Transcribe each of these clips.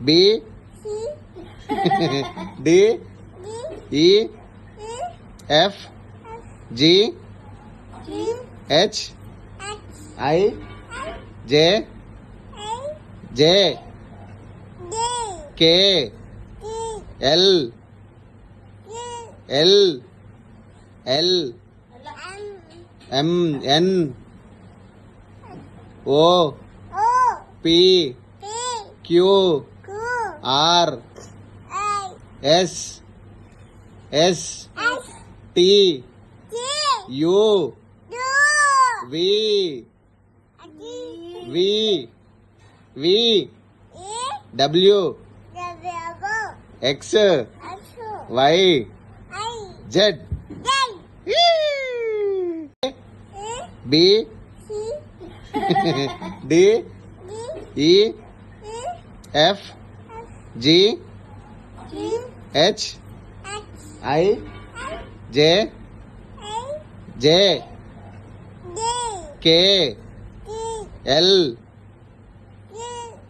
B D E F G H I J J K L L L M N O P Q R S S T U V V W X Y Z B D E F G H I J J K L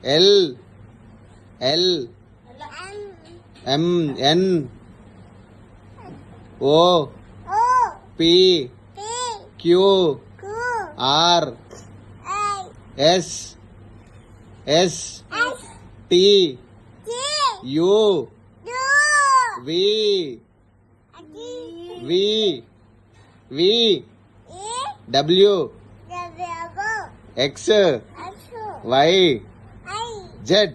L L M N O P Q R S S T U V V W X Y Z